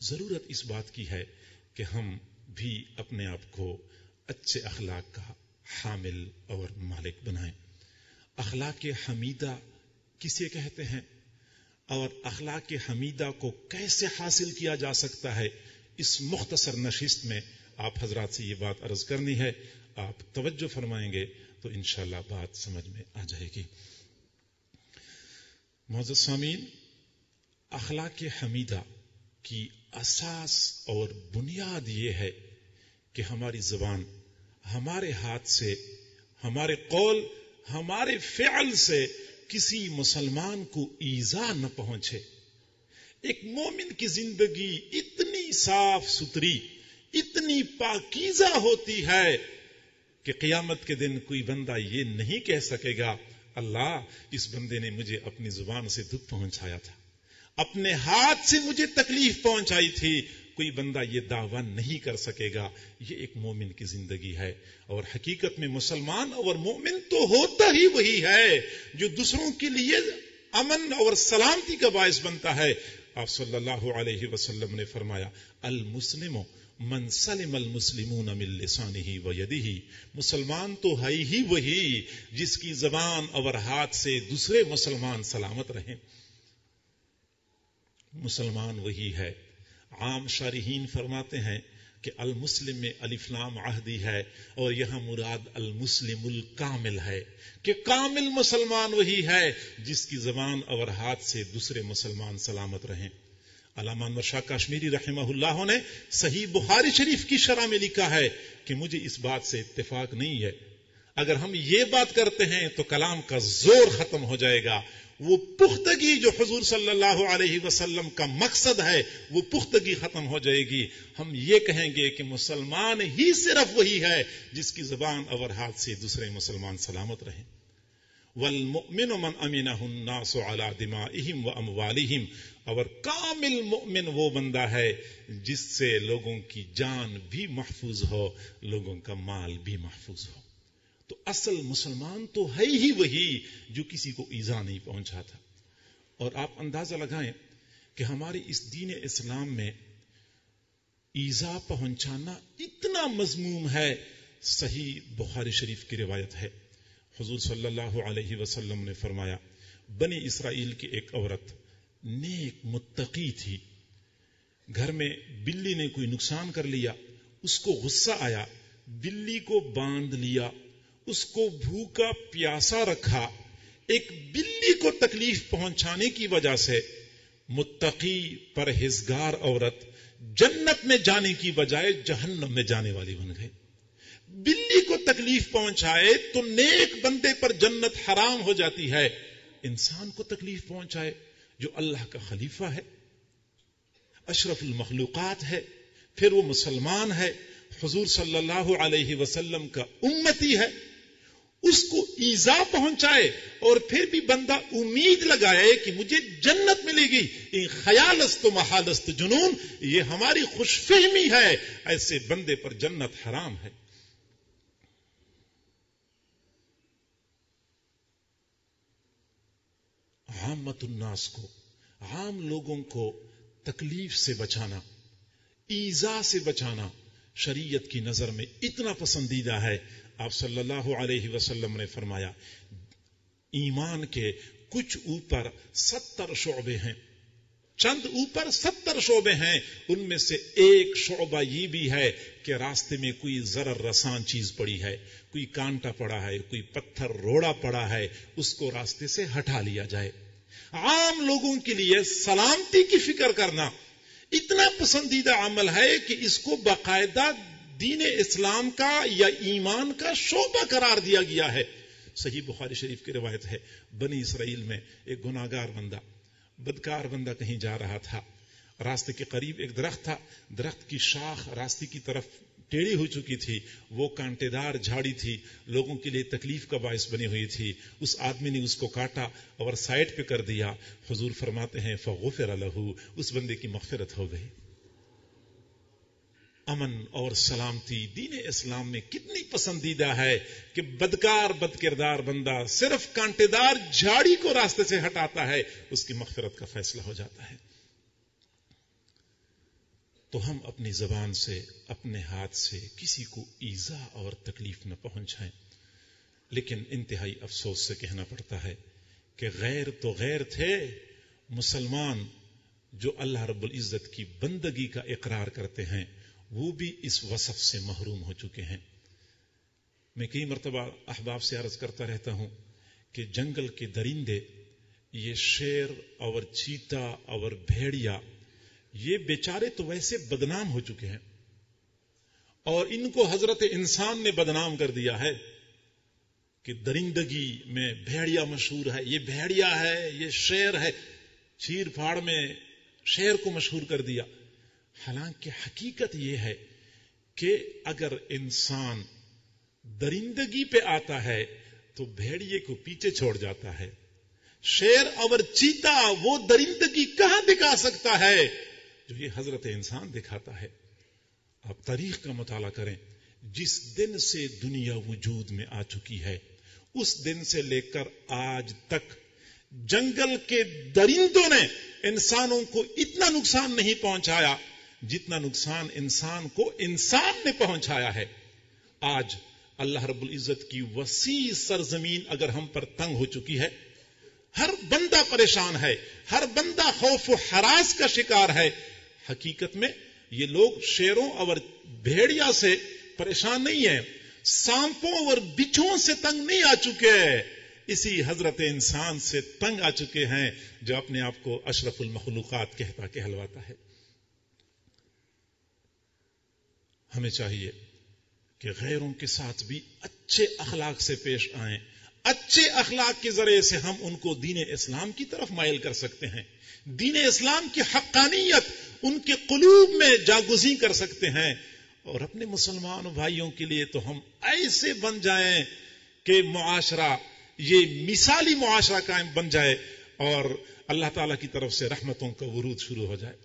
ضرورت اس بات کی ہے کہ ہم بھی اپنے آپ کو اچھے اخلاق کا حامل اور مالک بنائیں. اخلاق حمیدہ کسے کہتے ہیں اور اخلاق حمیدہ کو کیسے حاصل کیا جا سکتا ہے، اس مختصر نشست میں آپ حضرات سے یہ بات عرض کرنی ہے. آپ توجہ فرمائیں گے تو انشاءاللہ بات سمجھ میں آ جائے گی. معزز سامعین، اخلاق حمیدہ کی اساس اور بنیاد یہ ہے کہ ہماری زبان ہمارے ہاتھ سے، ہمارے قول، ہمارے فعل سے کسی مسلمان کو ایذا نہ پہنچے. ایک مومن کی زندگی اتنی صاف ستھری، اتنی پاکیزہ ہوتی ہے کہ قیامت کے دن کوئی بندہ یہ نہیں کہہ سکے گا اللہ اس بندے نے مجھے اپنی زبان سے دکھ پہنچایا تھا، اپنے ہاتھ سے مجھے تکلیف پہنچائی تھی. کوئی بندہ یہ دعویٰ نہیں کر سکے گا. یہ ایک مومن کی زندگی ہے. اور حقیقت میں مسلمان اور مومن تو ہوتا ہی وہی ہے جو دوسروں کے لیے امن اور سلامتی کا باعث بنتا ہے. آپ صلی اللہ علیہ وسلم نے فرمایا المسلم من سلم المسلمون من لسانہ و یدہ. مسلمان تو ہے ہی وہی جس کی زبان اور ہاتھ سے دوسرے مسلمان سلامت رہیں. مسلمان وہی ہے. عام شارحین فرماتے ہیں کہ المسلم میں الف لام عہدی ہے اور یہاں مراد المسلم الکامل ہے کہ کامل مسلمان وہی ہے جس کی زبان اور ہاتھ سے دوسرے مسلمان سلامت رہیں. علامہ انور شاہ کاشمیری رحمہ اللہ نے صحیح بخاری شریف کی شرح میں لکھا ہے کہ مجھے اس بات سے اتفاق نہیں ہے. اگر ہم یہ بات کرتے ہیں تو کلام کا زور ختم ہو جائے گا. وہ پختگی جو حضور صلی اللہ علیہ وسلم کا مقصد ہے وہ پختگی ختم ہو جائے گی. ہم یہ کہیں گے کہ مسلمان ہی صرف وہی ہے جس کی زبان اور ہاتھ سے دوسرے مسلمان سلامت رہیں. والمؤمن من امنہ الناس علی دمائہم و اموالہم. اور کامل مؤمن وہ بندہ ہے جس سے لوگوں کی جان بھی محفوظ ہو، لوگوں کا مال بھی محفوظ ہو. تو اصل مسلمان تو ہے ہی وہی جو کسی کو ایذا نہیں پہنچاتا. اور آپ اندازہ لگائیں کہ ہماری اس دین اسلام میں ایذا پہنچانا اتنا مذموم ہے. صحیح بخاری شریف کی روایت ہے، حضور صلی اللہ علیہ وسلم نے فرمایا بنی اسرائیل کی ایک عورت نیک متقی تھی. گھر میں بلی نے کوئی نقصان کر لیا، اس کو غصہ آیا، بلی کو باندھ لیا، اس کو بھوکا پیاسا رکھا. ایک بلی کو تکلیف پہنچانے کی وجہ سے متقی پرہیزگار عورت جنت میں جانے کی بجائے جہنم میں جانے والی بن گئی. بلی کو تکلیف پہنچائے تو نیک بندے پر جنت حرام ہو جاتی ہے. انسان کو تکلیف پہنچائے جو اللہ کا خلیفہ ہے، اشرف المخلوقات ہے، پھر وہ مسلمان ہے، حضور صلی اللہ علیہ وسلم کا امتی ہے، اس کو ایذا پہنچائے اور پھر بھی بندہ امید لگائے کہ مجھے جنت ملے گی. یہ خیالست و محالست جنون، یہ ہماری خوش فہمی ہے. ایسے بندے پر جنت حرام ہے. عامت الناس کو، عام لوگوں کو تکلیف سے بچانا، ایذا سے بچانا شریعت کی نظر میں اتنا پسندیدہ ہے. آپ صلی اللہ علیہ وسلم نے فرمایا ایمان کے کچھ اوپر 70 شعبے ہیں، چند اوپر 70 شعبے ہیں. ان میں سے ایک شعبہ یہ بھی ہے کہ راستے میں کوئی ضرر رسان چیز پڑی ہے، کوئی کانٹا پڑا ہے، کوئی پتھر روڑا پڑا ہے، اس کو راستے سے ہٹا لیا جائے. عام لوگوں کے لیے سلامتی کی فکر کرنا اتنا پسندیدہ عمل ہے کہ اس کو باقاعدہ دین اسلام کا یا ایمان کا شعبہ قرار دیا گیا ہے. صحیح بخاری شریف کی روایت ہے بنی اسرائیل میں ایک گناہگار بندہ، بدکار بندہ کہیں جا رہا تھا. راستے کے قریب ایک درخت تھا، درخت کی شاخ راستے کی طرف ٹیڑھی ہو چکی تھی، وہ کانٹے دار جھاڑی تھی، لوگوں کے لیے تکلیف کا باعث بنی ہوئی تھی. اس آدمی نے اس کو کاٹا اور سائڈ پہ کر دیا. حضور فرماتے ہیں فغفر لہ، اس بندے کی مغفرت ہو گئی. امن اور سلامتی دین اسلام میں کتنی پسندیدہ ہے کہ بدکار بد کردار بندہ صرف کانٹے دار جھاڑی کو راستے سے ہٹاتا ہے، اس کی مغفرت کا فیصلہ ہو جاتا ہے. تو ہم اپنی زبان سے اپنے ہاتھ سے کسی کو ایذا اور تکلیف نہ پہنچائیں. لیکن انتہائی افسوس سے کہنا پڑتا ہے کہ غیر تو غیر تھے، مسلمان جو اللہ رب العزت کی بندگی کا اقرار کرتے ہیں وہ بھی اس وصف سے محروم ہو چکے ہیں. میں کئی مرتبہ احباب سے عرض کرتا رہتا ہوں کہ جنگل کے درندے، یہ شیر اور چیتا اور بھیڑیا، یہ بیچارے تو ویسے بدنام ہو چکے ہیں اور ان کو حضرت انسان نے بدنام کر دیا ہے کہ درندگی میں بھیڑیا مشہور ہے، یہ بھیڑیا ہے، یہ شیر ہے، چیر پھاڑ میں شیر کو مشہور کر دیا. حالانکہ حقیقت یہ ہے کہ اگر انسان درندگی پہ آتا ہے تو بھیڑیے کو پیچھے چھوڑ جاتا ہے. شیر اور چیتا وہ درندگی کہاں دکھا سکتا ہے جو یہ حضرت انسان دکھاتا ہے. آپ تاریخ کا مطالعہ کریں، جس دن سے دنیا وجود میں آ چکی ہے اس دن سے لے کر آج تک جنگل کے درندوں نے انسانوں کو اتنا نقصان نہیں پہنچایا جتنا نقصان انسان کو انسان نے پہنچایا ہے. آج اللہ رب العزت کی وسیع سرزمین اگر ہم پر تنگ ہو چکی ہے، ہر بندہ پریشان ہے، ہر بندہ خوف و ہراس کا شکار ہے. حقیقت میں یہ لوگ شیروں اور بھیڑیا سے پریشان نہیں ہیں، سانپوں اور بچھوؤں سے تنگ نہیں آ چکے، اسی حضرت انسان سے تنگ آ چکے ہیں جو اپنے آپ کو اشرف المخلوقات کہتا کہلواتا ہے. ہمیں چاہیے کہ غیروں کے ساتھ بھی اچھے اخلاق سے پیش آئیں. اچھے اخلاق کے ذریعے سے ہم ان کو دین اسلام کی طرف مائل کر سکتے ہیں، دین اسلام کی حقانیت ان کے قلوب میں جاگزیں کر سکتے ہیں. اور اپنے مسلمان بھائیوں کے لیے تو ہم ایسے بن جائیں کہ معاشرہ یہ مثالی معاشرہ قائم بن جائے اور اللہ تعالیٰ کی طرف سے رحمتوں کا ورود شروع ہو جائے.